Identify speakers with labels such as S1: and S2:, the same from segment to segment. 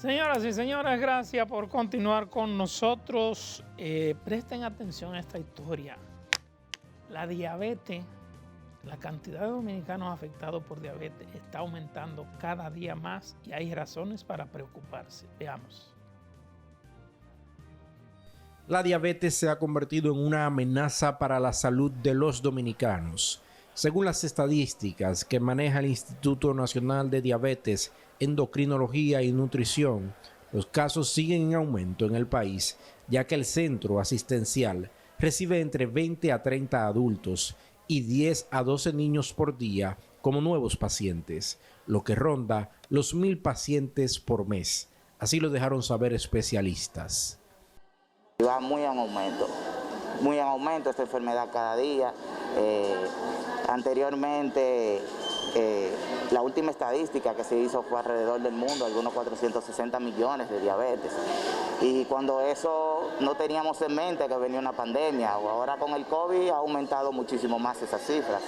S1: Señoras y señores, gracias por continuar con nosotros. Presten atención a esta historia. La diabetes, la cantidad de dominicanos afectados por diabetes está aumentando cada día más y hay razones para preocuparse. Veamos.
S2: La diabetes se ha convertido en una amenaza para la salud de los dominicanos. Según las estadísticas que maneja el Instituto Nacional de Diabetes, Endocrinología y Nutrición, los casos siguen en aumento en el país, ya que el centro asistencial recibe entre 20 a 30 adultos y 10 a 12 niños por día como nuevos pacientes, lo que ronda los 1,000 pacientes por mes. Así lo dejaron saber especialistas.
S3: Va muy en aumento esta enfermedad cada día. Anteriormente, la última estadística que se hizo fue alrededor del mundo, algunos 460 millones de diabetes. Y cuando eso no teníamos en mente que venía una pandemia, o ahora con el COVID ha aumentado muchísimo más esas cifras.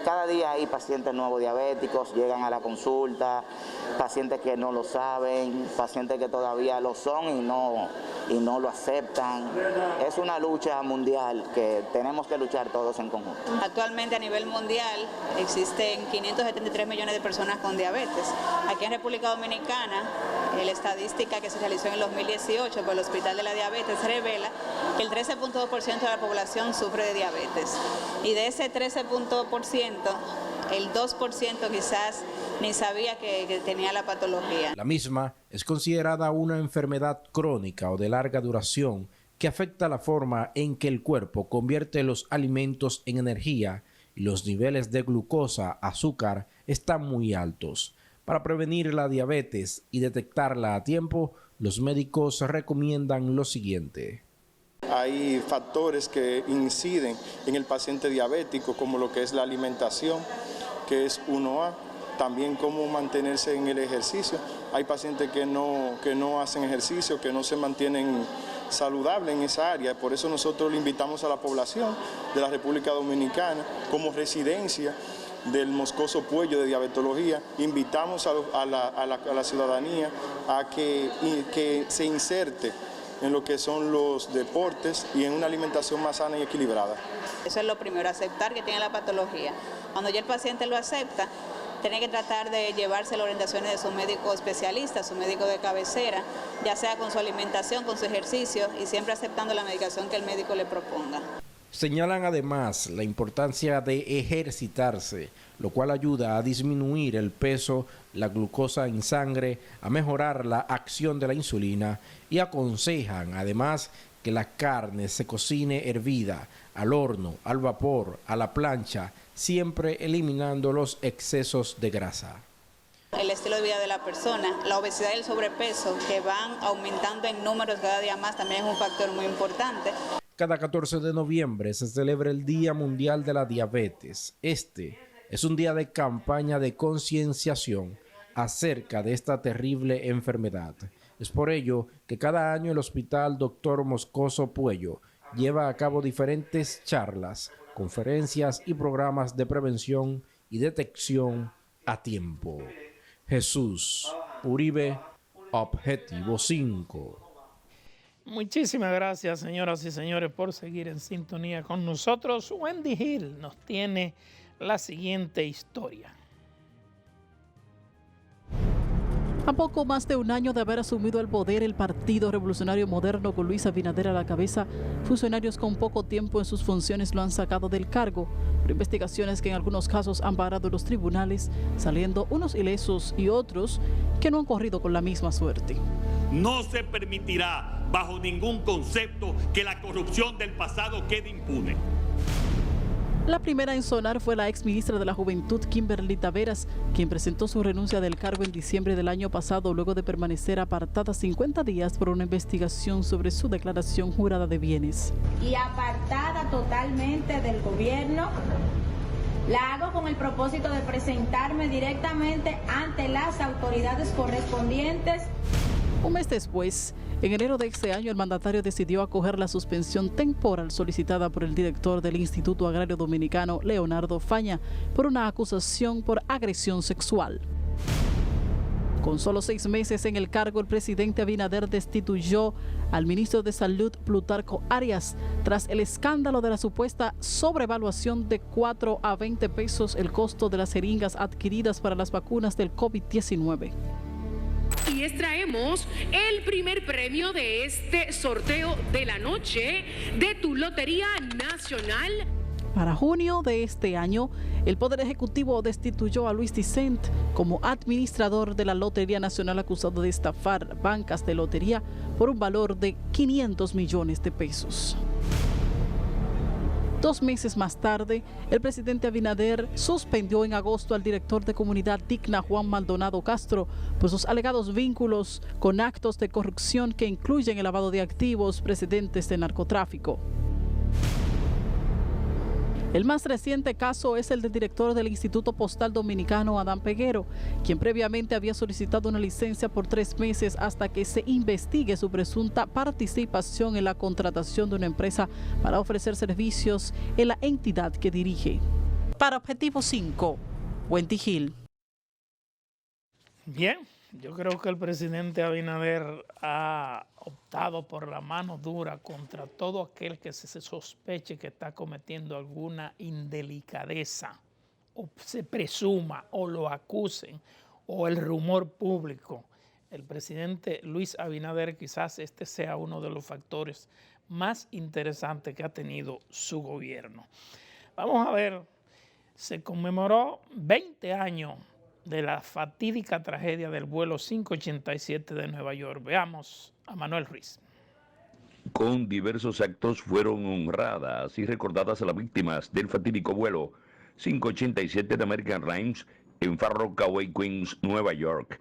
S3: Cada día hay pacientes nuevos diabéticos, llegan a la consulta, pacientes que no lo saben, pacientes que todavía lo son y no lo aceptan. Es una lucha mundial que tenemos que luchar todos en conjunto.
S4: Actualmente a nivel mundial existen 573 millones de personas con diabetes. Aquí en República Dominicana, la estadística que se realizó en el 2018 por el Hospital de la Diabetes revela que el 13.2% de la población sufre de diabetes. Y de ese 13%, el 2% quizás ni sabía que tenía la patología.
S2: La misma es considerada una enfermedad crónica o de larga duración que afecta la forma en que el cuerpo convierte los alimentos en energía y los niveles de glucosa, azúcar, están muy altos. Para prevenir la diabetes y detectarla a tiempo, los médicos recomiendan lo siguiente.
S5: Hay factores que inciden en el paciente diabético, como lo que es la alimentación, que es 1A, también cómo mantenerse en el ejercicio. Hay pacientes que no hacen ejercicio, que no se mantienen saludables en esa área. Por eso nosotros le invitamos a la población de la República Dominicana, como residencia del Moscoso Puello de Diabetología, invitamos a la ciudadanía a que se inserte en lo que son los deportes y en una alimentación más sana y equilibrada.
S4: Eso es lo primero, aceptar que tiene la patología. Cuando ya el paciente lo acepta, tiene que tratar de llevarse las orientaciones de su médico especialista, su médico de cabecera, ya sea con su alimentación, con su ejercicio y siempre aceptando la medicación que el médico le proponga.
S2: Señalan además la importancia de ejercitarse, lo cual ayuda a disminuir el peso, la glucosa en sangre, a mejorar la acción de la insulina y aconsejan además que la carne se cocine hervida, al horno, al vapor, a la plancha, siempre eliminando los excesos de grasa.
S4: El estilo de vida de la persona, la obesidad y el sobrepeso que van aumentando en números cada día más también es un factor muy importante.
S2: Cada 14 de noviembre se celebra el Día Mundial de la Diabetes. Este es un día de campaña de concienciación acerca de esta terrible enfermedad. Es por ello que cada año el Hospital Dr. Moscoso Puello lleva a cabo diferentes charlas, conferencias y programas de prevención y detección a tiempo. Jesús Uribe, Objetivo 5.
S1: Muchísimas gracias, señoras y señores, por seguir en sintonía con nosotros. Wendy Hill nos tiene la siguiente historia.
S6: A poco más de un año de haber asumido el poder el Partido Revolucionario Moderno con Luis Abinader a la cabeza, funcionarios con poco tiempo en sus funciones lo han sacado del cargo por investigaciones que en algunos casos han parado en los tribunales, saliendo unos ilesos y otros que no han corrido con la misma suerte.
S7: No se permitirá bajo ningún concepto que la corrupción del pasado quede impune.
S6: La primera en sonar fue la ex ministra de la Juventud, Kimberly Taveras, quien presentó su renuncia del cargo en diciembre del año pasado luego de permanecer apartada 50 días por una investigación sobre su declaración jurada de bienes.
S8: Y apartada totalmente del gobierno, la hago con el propósito de presentarme directamente ante las autoridades correspondientes.
S6: Un mes después, en enero de este año, el mandatario decidió acoger la suspensión temporal solicitada por el director del Instituto Agrario Dominicano, Leonardo Faña, por una acusación por agresión sexual. Con solo 6 meses en el cargo, el presidente Abinader destituyó al ministro de Salud, Plutarco Arias, tras el escándalo de la supuesta sobrevaluación de 4 a 20 pesos el costo de las jeringas adquiridas para las vacunas del COVID-19.
S9: Y extraemos el primer premio de este sorteo de la noche de tu Lotería Nacional.
S6: Para junio de este año, el Poder Ejecutivo destituyó a Luis Dicent como administrador de la Lotería Nacional, acusado de estafar bancas de lotería por un valor de 500 millones de pesos. 2 meses más tarde, el presidente Abinader suspendió en agosto al director de Comunidad Digna, Juan Maldonado Castro, por sus alegados vínculos con actos de corrupción que incluyen el lavado de activos precedentes de narcotráfico. El más reciente caso es el del director del Instituto Postal Dominicano, Adán Peguero, quien previamente había solicitado una licencia por 3 meses hasta que se investigue su presunta participación en la contratación de una empresa para ofrecer servicios en la entidad que dirige. Para Objetivo 5, Wendy Hill.
S1: Bien, yo creo que el presidente Abinader ha optado por la mano dura contra todo aquel que se sospeche que está cometiendo alguna indelicadeza, o se presuma, o lo acusen, o el rumor público. El presidente Luis Abinader, quizás este sea uno de los factores más interesantes que ha tenido su gobierno. Vamos a ver, se conmemoró 20 años de la fatídica tragedia del vuelo 587 de Nueva York. Veamos a Manuel Ruiz.
S10: Con diversos actos fueron honradas y recordadas a las víctimas del fatídico vuelo 587 de American Airlines en Far Rockaway, Queens, Nueva York.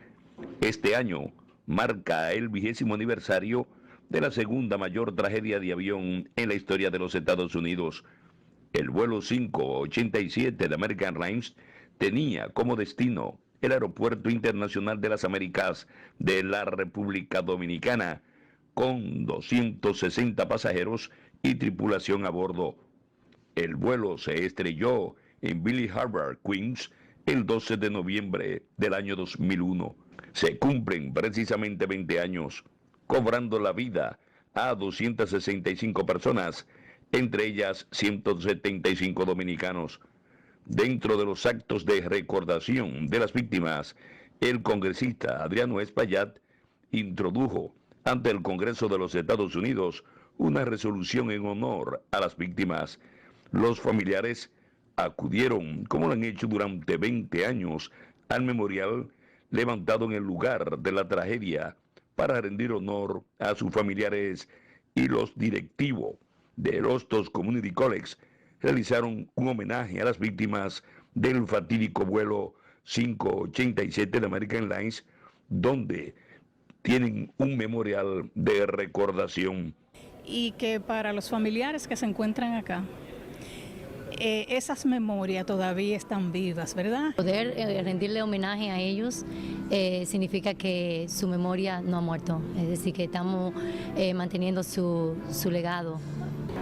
S10: Este año marca el 20º aniversario de la segunda mayor tragedia de avión en la historia de los Estados Unidos. El vuelo 587 de American Airlines tenía como destino el Aeropuerto Internacional de las Américas de la República Dominicana, con 260 pasajeros y tripulación a bordo. El vuelo se estrelló en Billy Harbor, Queens, el 12 de noviembre del año 2001. Se cumplen precisamente 20 años, cobrando la vida a 265 personas, entre ellas 175 dominicanos. Dentro de los actos de recordación de las víctimas, el congresista Adriano Espaillat introdujo ante el Congreso de los Estados Unidos una resolución en honor a las víctimas. Los familiares acudieron, como lo han hecho durante 20 años, al memorial levantado en el lugar de la tragedia para rendir honor a sus familiares, y los directivos del Hostos Community College realizaron un homenaje a las víctimas del fatídico vuelo 587 de American Airlines, donde tienen un memorial de recordación.
S11: Y que para los familiares que se encuentran acá, esas memorias todavía están vivas, ¿verdad?
S12: Poder rendirle homenaje a ellos significa que su memoria no ha muerto, es decir, que estamos manteniendo su legado.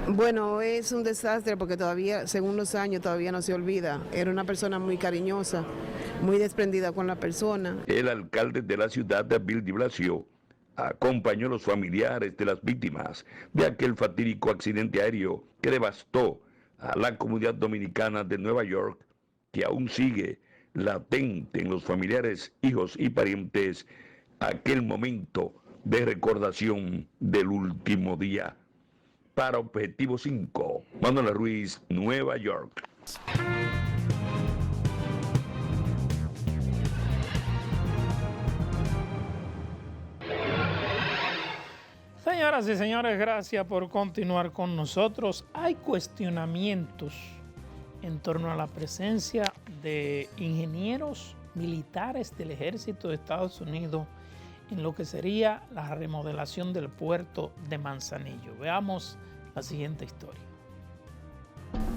S13: Bueno, es un desastre porque todavía, según los años, todavía no se olvida. Era una persona muy cariñosa, muy desprendida con la persona.
S10: El alcalde de la ciudad, Bill de Blasio, acompañó a los familiares de las víctimas de aquel fatídico accidente aéreo que devastó a la comunidad dominicana de Nueva York, que aún sigue latente en los familiares, hijos y parientes, aquel momento de recordación del último día. Para Objetivo 5, Manuel Ruiz, Nueva York.
S1: Señoras y señores, gracias por continuar con nosotros. Hay cuestionamientos en torno a la presencia de ingenieros militares del Ejército de Estados Unidos en lo que sería la remodelación del puerto de Manzanillo. Veamos la siguiente historia.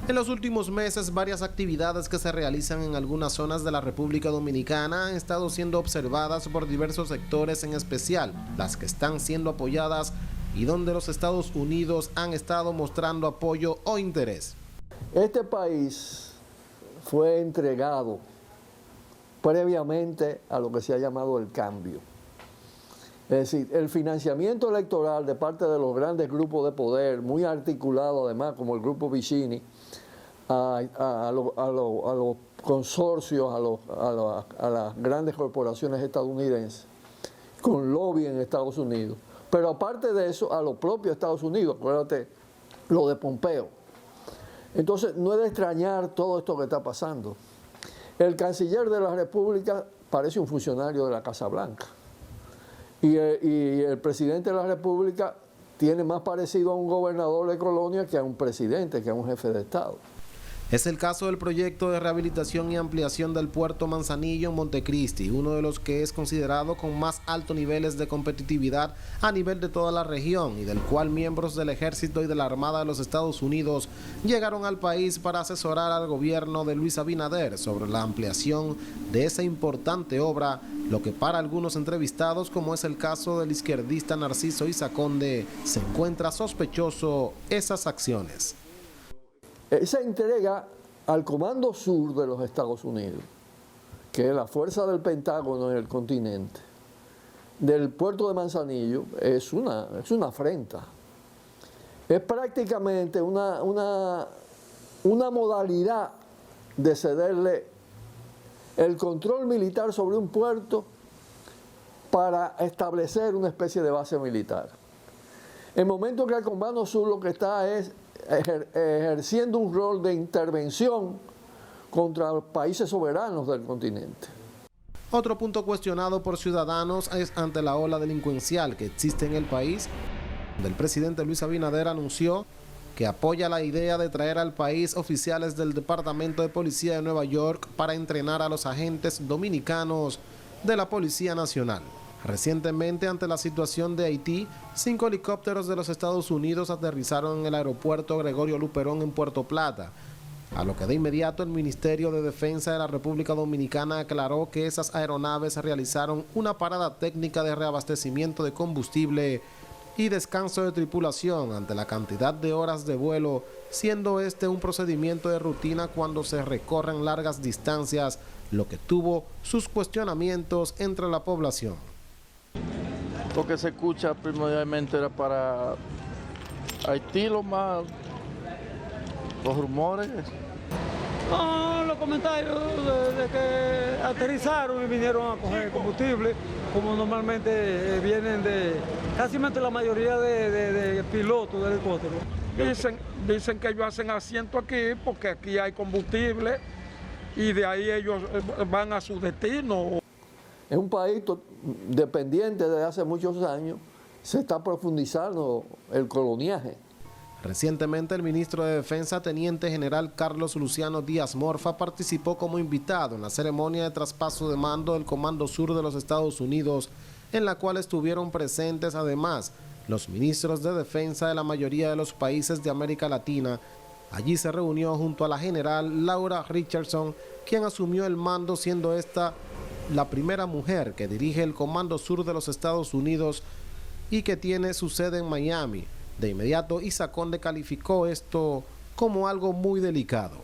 S14: En los últimos meses, varias actividades que se realizan en algunas zonas de la República Dominicana han estado siendo observadas por diversos sectores, en especial las que están siendo apoyadas y donde los Estados Unidos han estado mostrando apoyo o interés.
S15: Este país fue entregado previamente a lo que se ha llamado el cambio. Es decir, el financiamiento electoral de parte de los grandes grupos de poder, muy articulado además, como el grupo Vicini, a los consorcios, a las grandes corporaciones estadounidenses, con lobby en Estados Unidos. Pero aparte de eso, a los propios Estados Unidos, acuérdate, lo de Pompeo. Entonces, no es de extrañar todo esto que está pasando. El canciller de la República parece un funcionario de la Casa Blanca. Y el presidente de la República tiene más parecido a un gobernador de colonia que a un presidente, que a un jefe de Estado.
S14: Es el caso del proyecto de rehabilitación y ampliación del puerto Manzanillo en Montecristi, uno de los que es considerado con más altos niveles de competitividad a nivel de toda la región y del cual miembros del Ejército y de la Armada de los Estados Unidos llegaron al país para asesorar al gobierno de Luis Abinader sobre la ampliación de esa importante obra, lo que para algunos entrevistados, como es el caso del izquierdista Narciso Izaconde, se encuentra sospechoso esas acciones.
S15: Esa entrega al Comando Sur de los Estados Unidos, que es la fuerza del Pentágono en el continente, del puerto de Manzanillo, es una afrenta. Es prácticamente una modalidad de cederle el control militar sobre un puerto para establecer una especie de base militar. El momento que el Comando Sur lo que está es ejerciendo un rol de intervención contra los países soberanos del continente.
S14: Otro punto cuestionado por ciudadanos es ante la ola delincuencial que existe en el país, donde el presidente Luis Abinader anunció que apoya la idea de traer al país oficiales del Departamento de Policía de Nueva York para entrenar a los agentes dominicanos de la Policía Nacional. Recientemente, ante la situación de Haití, 5 helicópteros de los Estados Unidos aterrizaron en el aeropuerto Gregorio Luperón en Puerto Plata, a lo que de inmediato el Ministerio de Defensa de la República Dominicana aclaró que esas aeronaves realizaron una parada técnica de reabastecimiento de combustible y descanso de tripulación ante la cantidad de horas de vuelo, siendo este un procedimiento de rutina cuando se recorren largas distancias, lo que tuvo sus cuestionamientos entre la población.
S16: Lo que se escucha primordialmente era para Haití, los rumores.
S17: Los comentarios de que aterrizaron y vinieron a coger combustible, como normalmente vienen de casi la mayoría de pilotos de helicópteros.
S18: Dicen que ellos hacen asiento aquí porque aquí hay combustible y de ahí ellos van a su destino.
S15: Es un país dependiente desde hace muchos años, se está profundizando el coloniaje.
S14: Recientemente el ministro de Defensa, Teniente General Carlos Luciano Díaz Morfa, participó como invitado en la ceremonia de traspaso de mando del Comando Sur de los Estados Unidos, en la cual estuvieron presentes además los ministros de Defensa de la mayoría de los países de América Latina. Allí se reunió junto a la general Laura Richardson, quien asumió el mando, siendo esta la primera mujer que dirige el Comando Sur de los Estados Unidos y que tiene su sede en Miami. De inmediato, Izaconde calificó esto como algo muy delicado.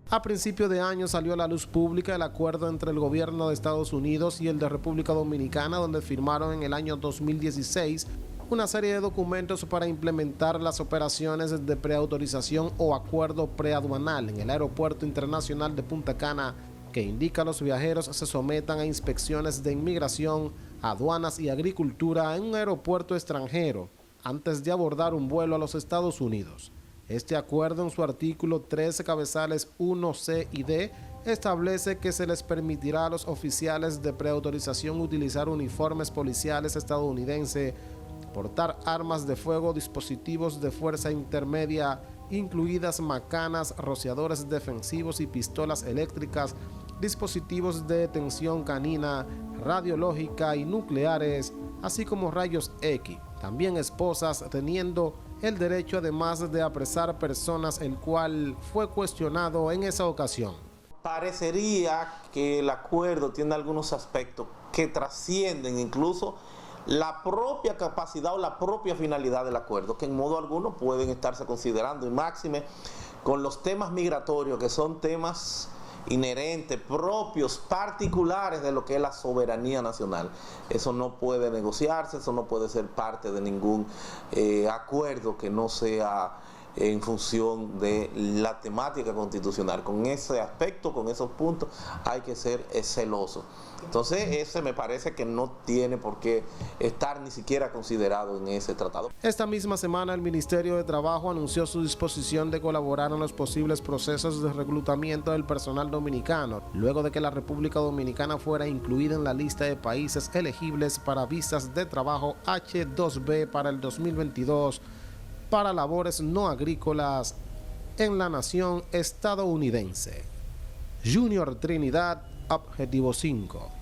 S14: A principio de año salió a la luz pública el acuerdo entre el gobierno de Estados Unidos y el de República Dominicana, donde firmaron en el año 2016 una serie de documentos para implementar las operaciones de preautorización o acuerdo preaduanal en el Aeropuerto Internacional de Punta Cana, que indica a los viajeros se sometan a inspecciones de inmigración, aduanas y agricultura en un aeropuerto extranjero antes de abordar un vuelo a los Estados Unidos. Este acuerdo, en su artículo 13 cabezales 1, C y D, establece que se les permitirá a los oficiales de preautorización utilizar uniformes policiales estadounidenses, portar armas de fuego, dispositivos de fuerza intermedia, incluidas macanas, rociadores defensivos y pistolas eléctricas, dispositivos de detención canina, radiológica y nucleares, así como rayos X. También esposas, teniendo el derecho además de apresar personas, el cual fue cuestionado en esa ocasión.
S19: Parecería que el acuerdo tiene algunos aspectos que trascienden incluso la propia capacidad o la propia finalidad del acuerdo, que en modo alguno pueden estarse considerando, y máxime con los temas migratorios, que son temas inherentes, propios, particulares de lo que es la soberanía nacional. Eso no puede negociarse, eso no puede ser parte de ningún acuerdo que no sea en función de la temática constitucional. Con ese aspecto, con esos puntos, hay que ser celoso. Entonces, ese me parece que no tiene por qué estar ni siquiera considerado en ese tratado.
S14: Esta misma semana, el Ministerio de Trabajo anunció su disposición de colaborar en los posibles procesos de reclutamiento del personal dominicano, luego de que la República Dominicana fuera incluida en la lista de países elegibles para visas de trabajo H-2B para el 2022 para labores no agrícolas en la nación estadounidense. Junior Trinidad, Objetivo 5.